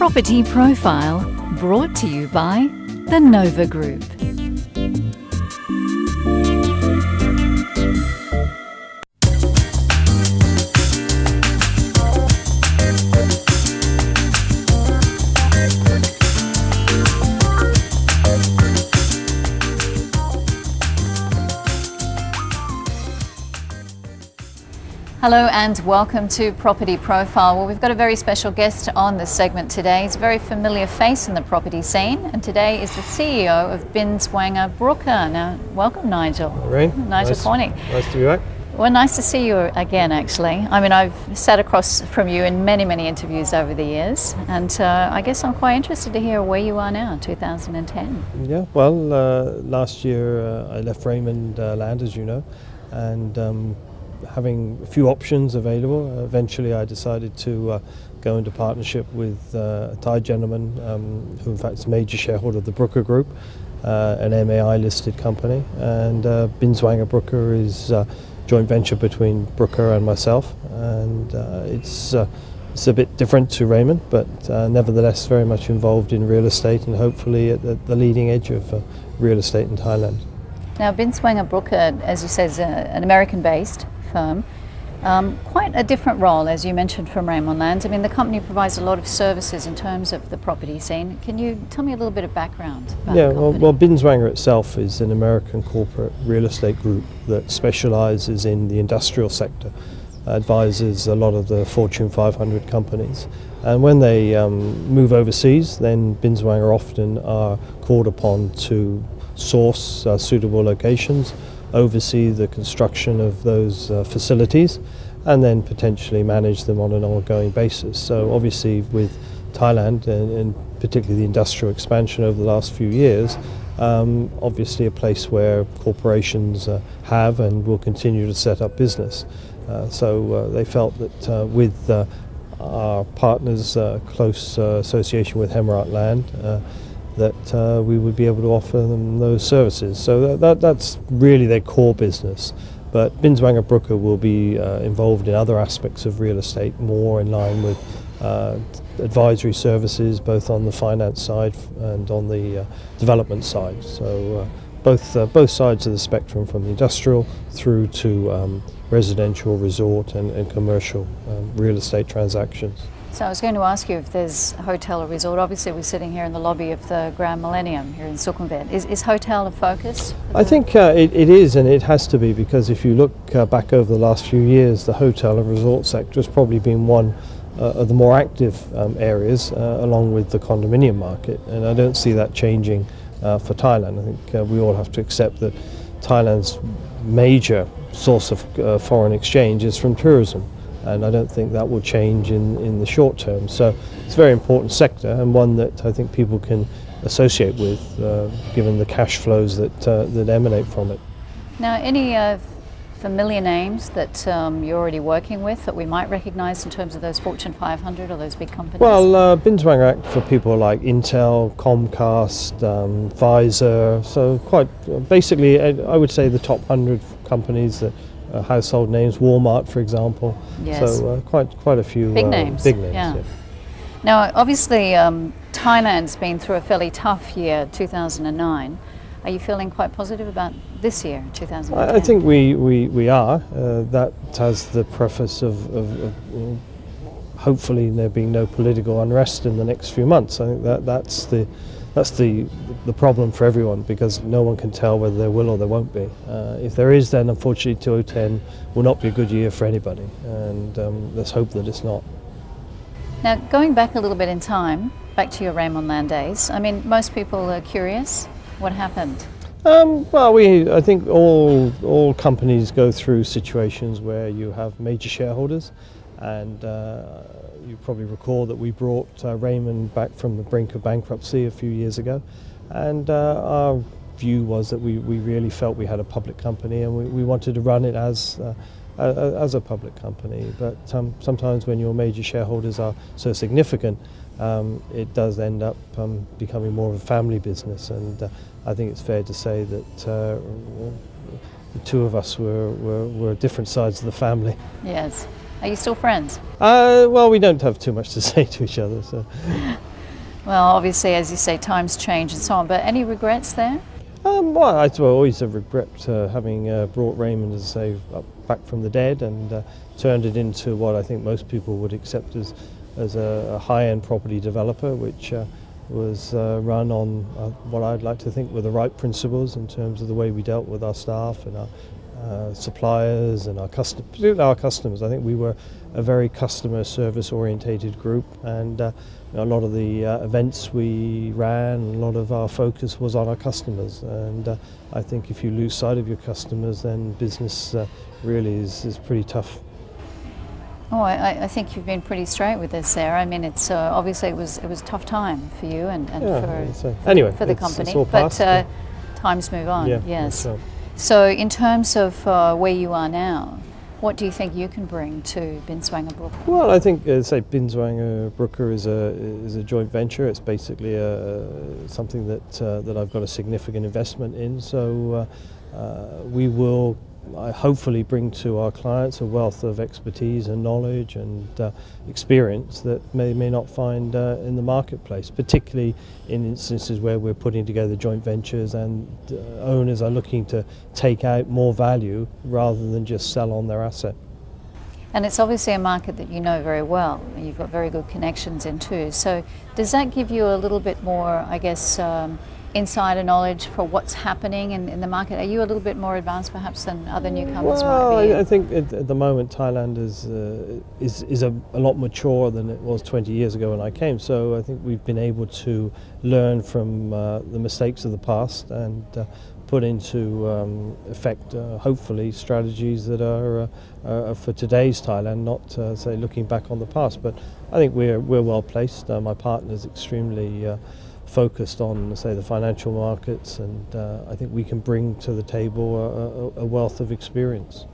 Property Profile, brought to you by the Nova Group. Hello and welcome to Property Profile. Well, we've got a very special guest on this segment today. He's a very familiar face in the property scene, and today is the CEO of Binswanger Brooker. Now, welcome, Nigel. Rain. Nigel Cornick. Nice to be back. Well, nice to see you again, actually. I mean, I've sat across from you in many interviews over the years, and I guess I'm quite interested to hear where you are now, 2010. Yeah, well, last year I left Raymond Land, as you know, and having a few options available, eventually I decided to go into partnership with a Thai gentleman who in fact is a major shareholder of the Brooker Group, an MAI listed company, and Binswanger Brooker is a joint venture between Brooker and myself, and it's a bit different to Raymond, but nevertheless very much involved in real estate and hopefully at the leading edge of real estate in Thailand. Now, Binswanger Brooker, as you say, is an American-based firm. Quite a different role, as you mentioned, from Raymond Land. I mean, the company provides a lot of services in terms of the property scene. Can you tell me a little bit of background about the company? Well, Binswanger itself is an American corporate real estate group that specializes in the industrial sector, advises a lot of the Fortune 500 companies. And when they move overseas, then Binswanger often are called upon to source suitable locations, oversee the construction of those facilities, and then potentially manage them on an ongoing basis. So obviously with Thailand and particularly the industrial expansion over the last few years, obviously a place where corporations have and will continue to set up business. So they felt that with our partners' close association with Hemrat Land, that we would be able to offer them those services. So that's really their core business. But Binswanger Brooker will be involved in other aspects of real estate, more in line with advisory services, both on the finance side and on the development side. So both sides of the spectrum, from the industrial through to residential, resort and commercial real estate transactions. So I was going to ask you if there's hotel or resort. Obviously we're sitting here in the lobby of the Grand Millennium here in Sukhumvit. Is hotel a focus? I think it is, and it has to be, because if you look back over the last few years, the hotel and resort sector has probably been one of the more active areas, along with the condominium market, and I don't see that changing for Thailand. I think we all have to accept that Thailand's major source of foreign exchange is from tourism. And I don't think that will change in the short term. So it's a very important sector, and one that I think people can associate with, given the cash flows that emanate from it. Now, any familiar names that you're already working with that we might recognise in terms of those Fortune 500 or those big companies? Well, Binswanger act for people like Intel, Comcast, Pfizer. So quite basically, I would say the top 100 companies that. Household names, Walmart, for example. Yes. So quite a few big names. Big names. Yeah. Yeah. Now, obviously, Thailand's been through a fairly tough year, 2009. Are you feeling quite positive about this year, 2010? I think we are. That has the preface of hopefully there being no political unrest in the next few months. I think that's the problem for everyone, because no one can tell whether there will or there won't be. If there is, then unfortunately 2010 will not be a good year for anybody, and let's hope that it's not. Now, going back a little bit in time, back to your Raymond Land days, I mean, most people are curious. What happened? Well, I think all companies go through situations where you have major shareholders, and you probably recall that we brought Raymond back from the brink of bankruptcy a few years ago, and our view was that we really felt we had a public company, and we wanted to run it as a public company. But sometimes when your major shareholders are so significant, it does end up becoming more of a family business, and I think it's fair to say that the two of us were different sides of the family. Yes. Are you still friends? Well, we don't have too much to say to each other. So. Well, obviously, as you say, times change and so on, but any regrets there? Well, I always have regret having brought Raymond, as I say, back from the dead and turned it into what I think most people would accept as a high-end property developer, which was run on what I'd like to think were the right principles in terms of the way we dealt with our staff and our suppliers and particularly our customers. I think we were a very customer service orientated group, and a lot of the events we ran, a lot of our focus was on our customers, and I think if you lose sight of your customers, then business really is pretty tough. Oh, I think you've been pretty straight with this, Sarah. I mean, it's obviously it was a tough time for you and for the company, it's all past, but times move on. Yeah, yes. right. So, in terms of where you are now, what do you think you can bring to Binswanger Brooker? Well, I think, say, Binswanger Brooker is a joint venture. It's basically something that I've got a significant investment in. So we will hopefully bring to our clients a wealth of expertise and knowledge and experience that may not find in the marketplace, particularly in instances where we're putting together joint ventures and owners are looking to take out more value rather than just sell on their asset. And it's obviously a market that you know very well. You've got very good connections in too. So does that give you a little bit more, I guess, insider knowledge for what's happening in the market? Are you a little bit more advanced perhaps than other newcomers might be? I think at the moment Thailand is a lot mature than it was 20 years ago when I came. So I think we've been able to learn from the mistakes of the past and put into effect, hopefully, strategies that are for today's Thailand, not say looking back on the past. But I think we're well placed. My partner's extremely focused on, say, the financial markets, and I think we can bring to the table a wealth of experience.